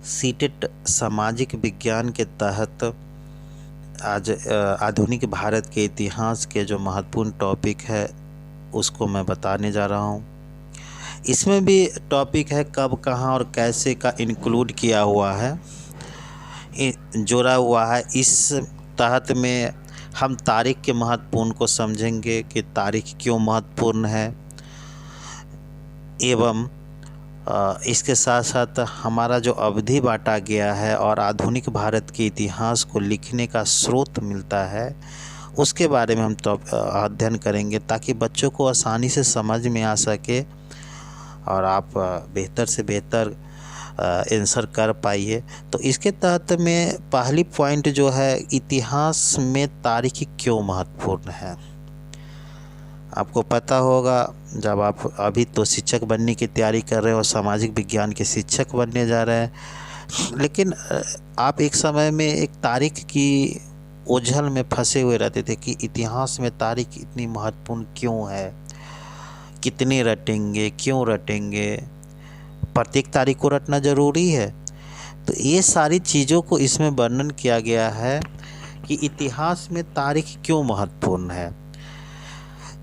CTET सामाजिक विज्ञान के तहत आज आधुनिक भारत के इतिहास के जो महत्वपूर्ण टॉपिक है उसको मैं बताने जा रहा हूँ। इसमें भी टॉपिक है कब, कहाँ और कैसे का इंक्लूड किया हुआ है, जोड़ा हुआ है। इस तहत में हम तारीख के महत्वपूर्ण को समझेंगे कि तारीख क्यों महत्वपूर्ण है, एवं इसके साथ साथ हमारा जो अवधि बांटा गया है और आधुनिक भारत के इतिहास को लिखने का स्रोत मिलता है उसके बारे में हम तो अध्ययन करेंगे, ताकि बच्चों को आसानी से समझ में आ सके और आप बेहतर से बेहतर आंसर कर पाइए। तो इसके तहत में पहली पॉइंट जो है, इतिहास में तारीख क्यों महत्वपूर्ण है। आपको पता होगा, जब आप अभी तो शिक्षक बनने की तैयारी कर रहे हो, सामाजिक विज्ञान के शिक्षक बनने जा रहे हैं, लेकिन आप एक समय में एक तारीख की उलझन में फंसे हुए रहते थे कि इतिहास में तारीख इतनी महत्वपूर्ण क्यों है, कितने रटेंगे, क्यों रटेंगे, प्रत्येक तारीख को रटना ज़रूरी है। तो ये सारी चीज़ों को इसमें वर्णन किया गया है कि इतिहास में तारीख क्यों महत्वपूर्ण है।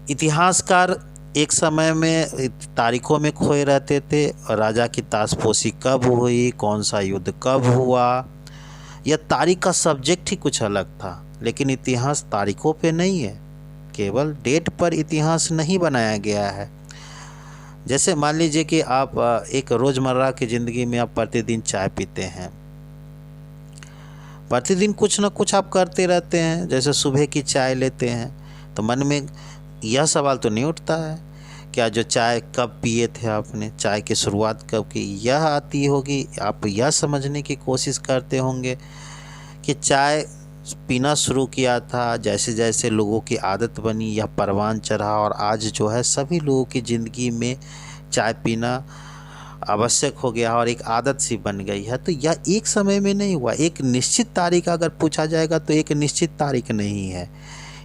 इतिहासकार एक समय में तारीखों में खोए रहते थे, राजा की ताशपोशी कब हुई, कौन सा युद्ध कब हुआ, यह तारीख का सब्जेक्ट ही कुछ अलग था। लेकिन इतिहास तारीखों पे नहीं है, केवल डेट पर इतिहास नहीं बनाया गया है। जैसे मान लीजिए कि आप एक रोज़मर्रा की ज़िंदगी में आप प्रतिदिन चाय पीते हैं, प्रतिदिन कुछ ना कुछ आप करते रहते हैं। जैसे सुबह की चाय लेते हैं तो मन में यह सवाल तो नहीं उठता है क्या जो चाय कब पिए थे आपने, चाय की शुरुआत कब की, यह आती होगी। आप यह समझने की कोशिश करते होंगे कि चाय पीना शुरू किया था, जैसे जैसे लोगों की आदत बनी यह परवान चढ़ा और आज जो है सभी लोगों की ज़िंदगी में चाय पीना आवश्यक हो गया और एक आदत सी बन गई है। तो यह एक समय में नहीं हुआ। एक निश्चित तारीख अगर पूछा जाएगा तो एक निश्चित तारीख नहीं है,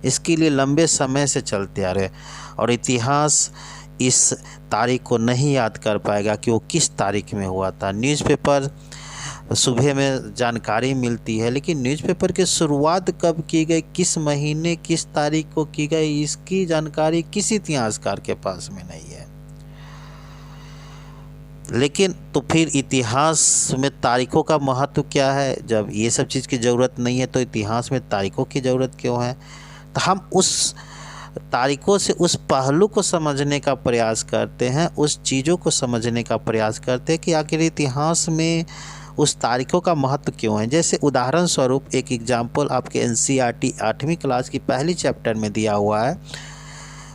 इसके लिए लंबे समय से चलते आ रहे, और इतिहास इस तारीख को नहीं याद कर पाएगा कि वो किस तारीख में हुआ था। न्यूज़पेपर सुबह में जानकारी मिलती है, लेकिन न्यूज़पेपर की शुरुआत कब की गई, किस महीने किस तारीख को की गई, इसकी जानकारी किसी इतिहासकार के पास में नहीं है। लेकिन तो फिर इतिहास में तारीखों का महत्व क्या है। जब ये सब चीज़ की ज़रूरत नहीं है तो इतिहास में तारीखों की ज़रूरत क्यों है। तो हम उस तारीखों से उस पहलू को समझने का प्रयास करते हैं, उस चीज़ों को समझने का प्रयास करते हैं कि आखिर इतिहास में उस तारीखों का महत्व क्यों है। जैसे उदाहरण स्वरूप एक एग्जाम्पल आपके एनसीईआरटी 8वीं क्लास की पहली चैप्टर में दिया हुआ है।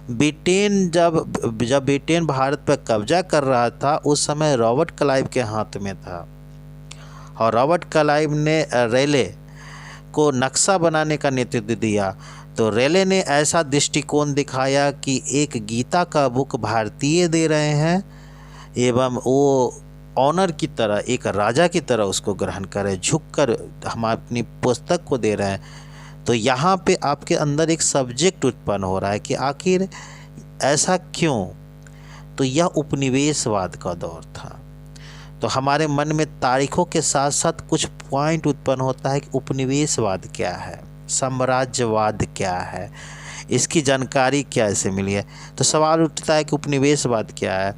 ब्रिटेन जब ब्रिटेन भारत पर कब्जा कर रहा था उस समय रॉबर्ट क्लाइव के हाथ में था, और रॉबर्ट क्लाइव ने रेले को नक्शा बनाने का नेतृत्व दिया। तो रेले ने ऐसा दृष्टिकोण दिखाया कि एक गीता का बुक भारतीय दे रहे हैं एवं वो ऑनर की तरह, एक राजा की तरह उसको ग्रहण करें, झुककर हम अपनी पुस्तक को दे रहे हैं। तो यहाँ पे आपके अंदर एक सब्जेक्ट उत्पन्न हो रहा है कि आखिर ऐसा क्यों। तो यह उपनिवेशवाद का दौर था। तो हमारे मन में तारीखों के साथ साथ कुछ पॉइंट उत्पन्न होता है कि उपनिवेशवाद क्या है, साम्राज्यवाद क्या है, इसकी जानकारी कैसे मिली है। तो सवाल उठता है कि उपनिवेशवाद क्या है।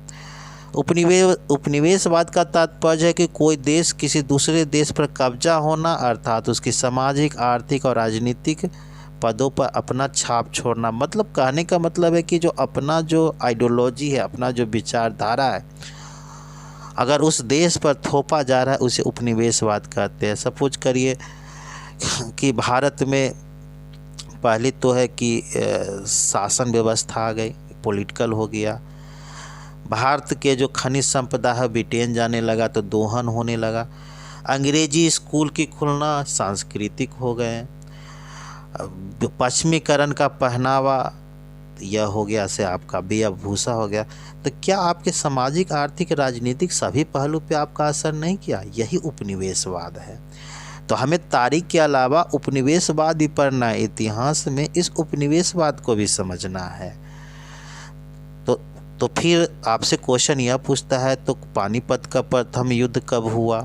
उपनिवेशवाद का तात्पर्य है कि कोई देश किसी दूसरे देश पर कब्जा होना, अर्थात उसकी सामाजिक, आर्थिक और राजनीतिक पदों पर अपना छाप छोड़ना। मतलब कहने का मतलब है कि जो अपना जो आइडियोलॉजी है, अपना जो विचारधारा है, अगर उस देश पर थोपा जा रहा है उसे उपनिवेशवाद कहते हैं। सपोज करिए कि भारत में पहले तो है कि शासन व्यवस्था आ गई, पॉलिटिकल हो गया। भारत के जो खनिज संपदा है ब्रिटेन जाने लगा तो दोहन होने लगा। अंग्रेजी स्कूल की खुलना, सांस्कृतिक हो गए। पश्चिमीकरण का पहनावा यह हो गया से आपका वेशभूषा हो गया। तो क्या आपके सामाजिक, आर्थिक, राजनीतिक सभी पहलू पे आपका असर नहीं किया। यही उपनिवेशवाद है। तो हमें तारीख के अलावा उपनिवेशवाद भी पढ़ना है, इतिहास में इस उपनिवेशवाद को भी समझना है। तो फिर आपसे क्वेश्चन यह पूछता है तो पानीपत का प्रथम युद्ध कब हुआ,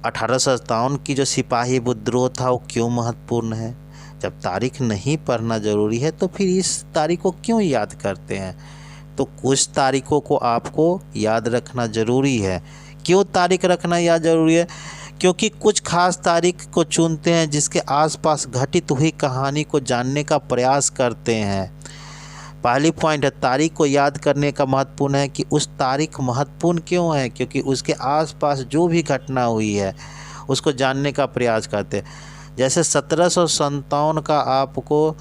1857 की जो सिपाही विद्रोह था वो क्यों महत्वपूर्ण है? जब तारीख नहीं पढ़ना ज़रूरी है तो फिर इस तारीख को क्यों याद करते हैं? तो कुछ तारीखों को आपको याद रखना ज़रूरी है। क्यों तारीख रखना याद ज़रूरी है? क्योंकि कुछ खास तारीख को चुनते हैं जिसके आसपास घटित हुई कहानी को जानने का प्रयास करते हैं। पहली पॉइंट है, तारीख को याद करने का महत्वपूर्ण है कि उस तारीख महत्वपूर्ण क्यों है? क्योंकि उसके आसपास जो भी घटना हुई है उसको जानने का प्रयास करते हैं। जैसे 1757 का आपको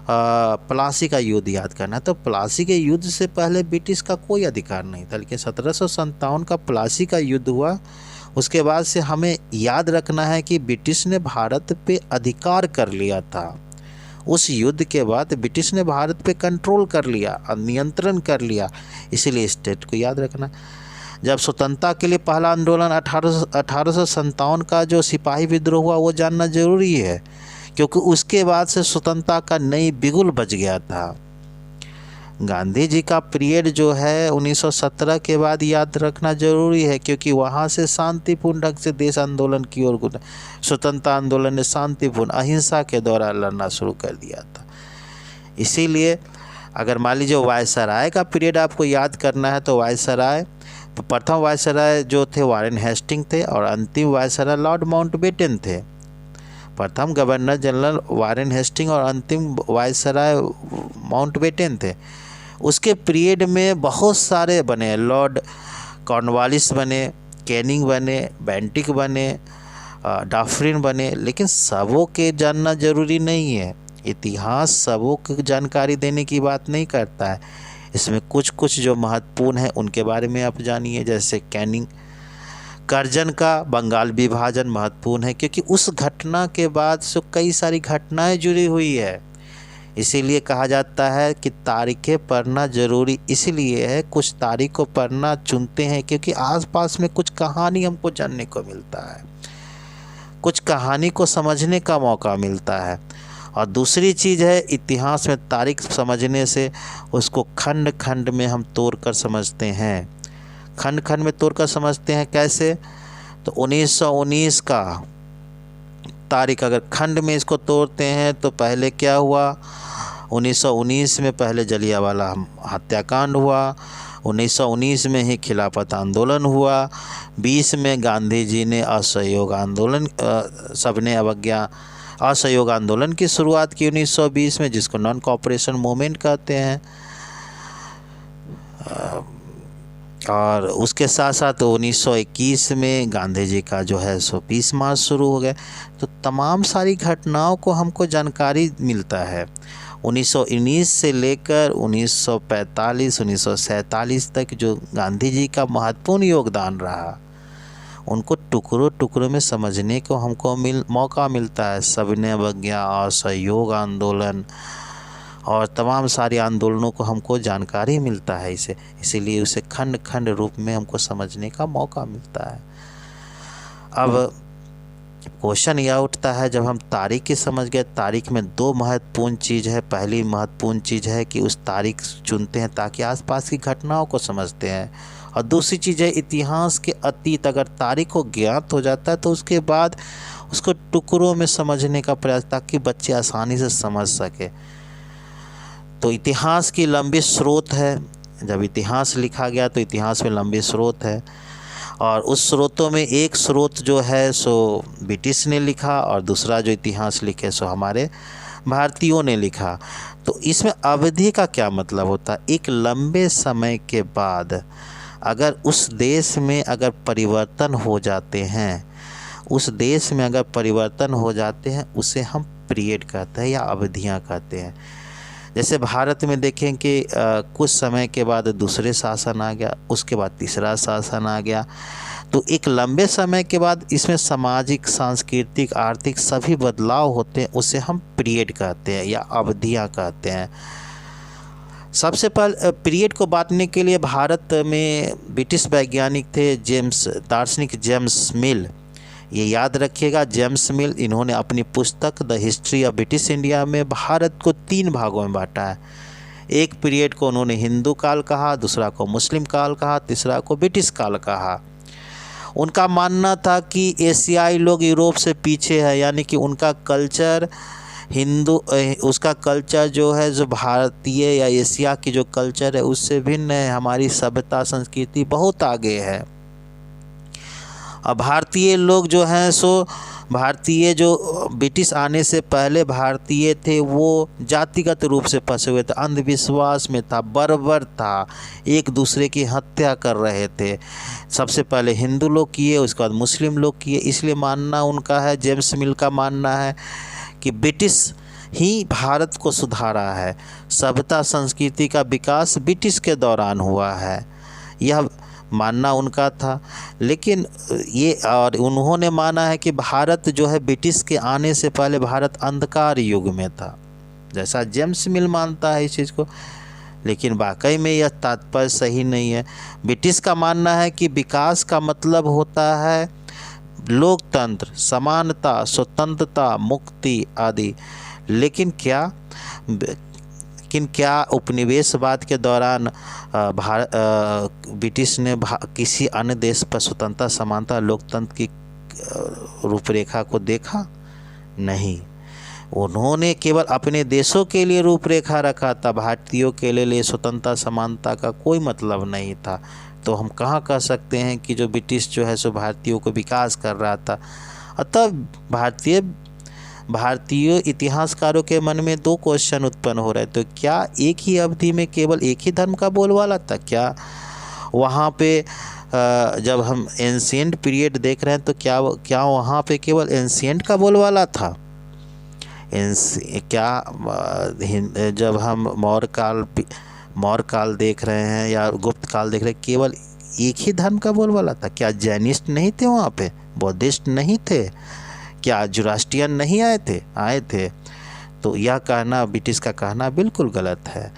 प्लासी का युद्ध याद करना है, तो प्लासी के युद्ध से पहले ब्रिटिश का कोई अधिकार नहीं था, लेकिन 1757 का प्लासी का युद्ध हुआ। उसके बाद से हमें याद रखना है कि ब्रिटिश ने भारत पे अधिकार कर लिया था। उस युद्ध के बाद ब्रिटिश ने भारत पे कंट्रोल कर लिया, नियंत्रण कर लिया, इसीलिए इस डेट को याद रखना। जब स्वतंत्रता के लिए पहला आंदोलन 1857 का जो सिपाही विद्रोह हुआ वो जानना जरूरी है, क्योंकि उसके बाद से स्वतंत्रता का नई बिगुल बज गया था। गांधी जी का पीरियड जो है 1917 के बाद याद रखना जरूरी है, क्योंकि वहाँ से शांतिपूर्ण ढंग से देश आंदोलन की ओर स्वतंत्रता आंदोलन ने शांतिपूर्ण अहिंसा के द्वारा लड़ना शुरू कर दिया था। इसीलिए अगर मान लीजिए वायसराय का पीरियड आपको याद करना है तो वायसराय, तो प्रथम वायसराय जो थे वारेन हेस्टिंग थे और अंतिम वायसराय लॉर्ड माउंटबेटन थे। प्रथम गवर्नर जनरल वारेन हेस्टिंग और अंतिम वायसराय माउंटबेटन थे। उसके पीरियड में बहुत सारे बने, लॉर्ड कॉर्नवालिस बने, कैनिंग बने, बेंटिक बने, डाफरिन बने, लेकिन सबों के जानना जरूरी नहीं है। इतिहास सबों की जानकारी देने की बात नहीं करता है। इसमें कुछ कुछ जो महत्वपूर्ण है उनके बारे में आप जानिए। जैसे कैनिंग, कर्जन का बंगाल विभाजन महत्वपूर्ण है, क्योंकि उस घटना के बाद से कई सारी घटनाएं जुड़ी हुई है। इसीलिए कहा जाता है कि तारीखें पढ़ना ज़रूरी इसलिए है। कुछ तारीख को पढ़ना चुनते हैं क्योंकि आसपास में कुछ कहानी हमको जानने को मिलता है, कुछ कहानी को समझने का मौका मिलता है। और दूसरी चीज़ है, इतिहास में तारीख समझने से उसको खंड खंड में हम तोड़ कर समझते हैं। खंड खंड में तोड़ कर समझते हैं कैसे? तो 1919 का तारीख अगर खंड में इसको तोड़ते हैं तो पहले क्या हुआ? 1919 में पहले जलियांवाला हत्याकांड हुआ, 1919 में ही खिलाफत आंदोलन हुआ, 20 में गांधी जी ने असहयोग आंदोलन सबने अवज्ञा असहयोग आंदोलन की शुरुआत की 1920 में, जिसको नॉन कोऑपरेशन मूवमेंट कहते हैं। और उसके साथ साथ 1921 में गांधी जी का जो है सो 20 मार्च शुरू हो गया। तो तमाम सारी घटनाओं को हमको जानकारी मिलता है। 1919 से लेकर 1945 1947 तक जो गांधी जी का महत्वपूर्ण योगदान रहा, उनको टुकड़ों टुकड़ों में समझने को हमको मौका मिलता है। सविनय अवज्ञा, असहयोग आंदोलन और तमाम सारे आंदोलनों को हमको जानकारी मिलता है इसीलिए उसे खंड खंड रूप में हमको समझने का मौका मिलता है। अब क्वेश्चन यह उठता है, जब हम तारीख की समझ गए, तारीख में दो महत्वपूर्ण चीज़ है। पहली महत्वपूर्ण चीज़ है कि उस तारीख चुनते हैं ताकि आसपास की घटनाओं को समझते हैं, और दूसरी चीज़ है इतिहास के अतीत। अगर तारीख को ज्ञात हो जाता है तो उसके बाद उसको टुकड़ों में समझने का प्रयास, ताकि बच्चे आसानी से समझ सके। तो इतिहास की लंबी स्रोत है। जब इतिहास लिखा गया तो इतिहास में लंबी स्रोत है, और उस स्रोतों में एक स्रोत जो है सो ब्रिटिश ने लिखा और दूसरा जो इतिहास लिखे सो हमारे भारतीयों ने लिखा। तो इसमें अवधि का क्या मतलब होता है? एक लंबे समय के बाद अगर उस देश में अगर परिवर्तन हो जाते हैं, उस देश में अगर परिवर्तन हो जाते हैं, उसे हम पीरियड कहते हैं या अवधियां कहते हैं। जैसे भारत में देखें कि कुछ समय के बाद दूसरे शासन आ गया, उसके बाद तीसरा शासन आ गया। तो एक लंबे समय के बाद इसमें सामाजिक, सांस्कृतिक, आर्थिक सभी बदलाव होते हैं, उसे हम पीरियड कहते हैं या अवधियां कहते हैं। सबसे पहले पीरियड को बांटने के लिए भारत में ब्रिटिश वैज्ञानिक थे दार्शनिक जेम्स मिल। ये याद रखिएगा, जेम्स मिल, इन्होंने अपनी पुस्तक the history of British India में भारत को 3 भागों में बांटा है। एक पीरियड को उन्होंने हिंदू काल कहा, दूसरा को मुस्लिम काल कहा, तीसरा को ब्रिटिश काल कहा। उनका मानना था कि एशियाई लोग यूरोप से पीछे है, यानी कि उनका कल्चर उसका कल्चर जो है, जो भारतीय या एशिया की जो कल्चर है उससे भिन्न है, हमारी सभ्यता संस्कृति बहुत आगे है। अब भारतीय लोग जो हैं सो भारतीय जो ब्रिटिश आने से पहले भारतीय थे वो जातिगत रूप से फंसे हुए थे, अंधविश्वास में था, बर्बर था, एक दूसरे की हत्या कर रहे थे। सबसे पहले हिंदू लोग किए, उसके बाद मुस्लिम लोग किए। इसलिए मानना उनका है, जेम्स मिल का मानना है कि ब्रिटिश ही भारत को सुधारा है, सभ्यता संस्कृति का विकास ब्रिटिश के दौरान हुआ है, यह मानना उनका था। लेकिन ये और उन्होंने माना है कि भारत जो है ब्रिटिश के आने से पहले भारत अंधकार युग में था, जैसा जेम्स मिल मानता है इस चीज़ को। लेकिन वाकई में यह तात्पर्य सही नहीं है। ब्रिटिश का मानना है कि विकास का मतलब होता है लोकतंत्र, समानता, स्वतंत्रता, मुक्ति आदि। लेकिन क्या उपनिवेशवाद के दौरान ब्रिटिश ने किसी अन्य देश पर स्वतंत्रता, समानता, लोकतंत्र की रूपरेखा को देखा? नहीं। उन्होंने केवल अपने देशों के लिए रूपरेखा रखा था, भारतीयों के लिए स्वतंत्रता, समानता का कोई मतलब नहीं था। तो हम कहाँ कह सकते हैं कि जो ब्रिटिश जो है सो भारतीयों को विकास कर रहा था। अतः भारतीय इतिहासकारों के मन में दो क्वेश्चन उत्पन्न हो रहे। तो क्या एक ही अवधि में केवल एक ही धर्म का बोलबाला था? क्या वहाँ पे जब हम एंशिएंट पीरियड देख रहे हैं तो क्या वहाँ पे केवल एंशिएंट का बोलबाला था? जब हम मौर्य काल देख रहे हैं या गुप्त काल देख रहे हैं, केवल एक ही धर्म का बोलबाला था? क्या जैनिस्ट नहीं थे वहाँ पे? बौद्धिस्ट नहीं थे? क्या जुरास्ट्रियन नहीं आए थे? तो यह कहना, ब्रिटिश का कहना बिल्कुल गलत है।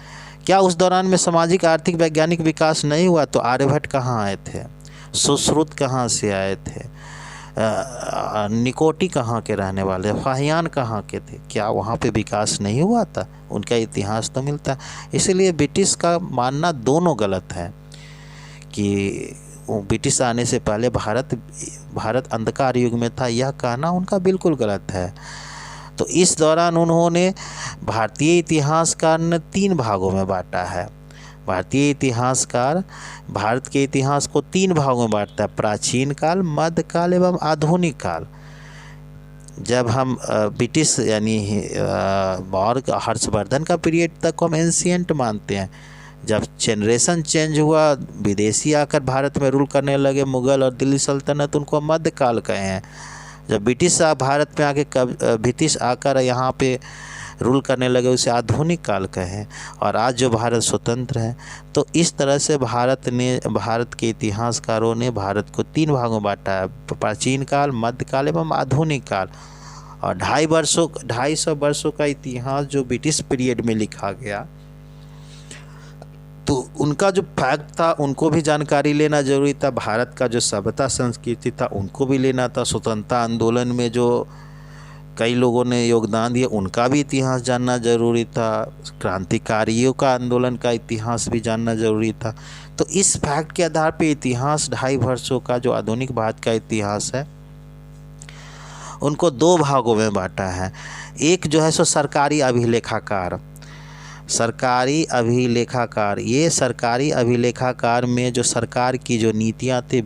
क्या उस दौरान में सामाजिक, आर्थिक, वैज्ञानिक विकास नहीं हुआ? तो आर्यभट्ट कहाँ आए थे? सुश्रुत कहाँ से आए थे? निकोटी कहाँ के रहने वाले? फाहियान कहाँ के थे? क्या वहाँ पे विकास नहीं हुआ था? उनका इतिहास तो मिलता है। इसलिए ब्रिटिश का मानना दोनों गलत है कि ब्रिटिश आने से पहले भारत अंधकार युग में था, यह कहना उनका बिल्कुल गलत है। तो इस दौरान उन्होंने भारतीय इतिहासकार ने 3 भागों में बांटा है। भारतीय इतिहासकार भारत के इतिहास को 3 भागों में बांटता है: प्राचीन काल, मध्यकाल एवं आधुनिक काल। जब हम ब्रिटिश यानी मौर्य हर्षवर्धन का पीरियड तक हम एंशिएंट मानते हैं। जब जनरेशन चेंज हुआ, विदेशी आकर भारत में रूल करने लगे, मुग़ल और दिल्ली सल्तनत, उनको मध्यकाल कहे हैं। जब भारत में आके ब्रिटिश आकर यहाँ पे रूल करने लगे, उसे आधुनिक काल कहें। और आज जो भारत स्वतंत्र है, तो इस तरह से भारत के इतिहासकारों ने भारत को 3 भागों में बांटा है: प्राचीन काल, मध्यकाल एवं आधुनिक काल। और 250 वर्षों का इतिहास जो ब्रिटिश पीरियड में लिखा गया, तो उनका जो फैक्ट था उनको भी जानकारी लेना जरूरी था। भारत का जो सभ्यता संस्कृति था उनको भी लेना था। स्वतंत्रता आंदोलन में जो कई लोगों ने योगदान दिया उनका भी इतिहास जानना जरूरी था। क्रांतिकारियों का आंदोलन का इतिहास भी जानना जरूरी था। तो इस फैक्ट के आधार पे इतिहास 250 वर्षों का जो आधुनिक भारत का इतिहास है उनको 2 भागों में बांटा है। एक जो है सो सरकारी अभिलेखाकार, ये सरकारी अभिलेखाकार में जो सरकार की जो नीतियाँ थी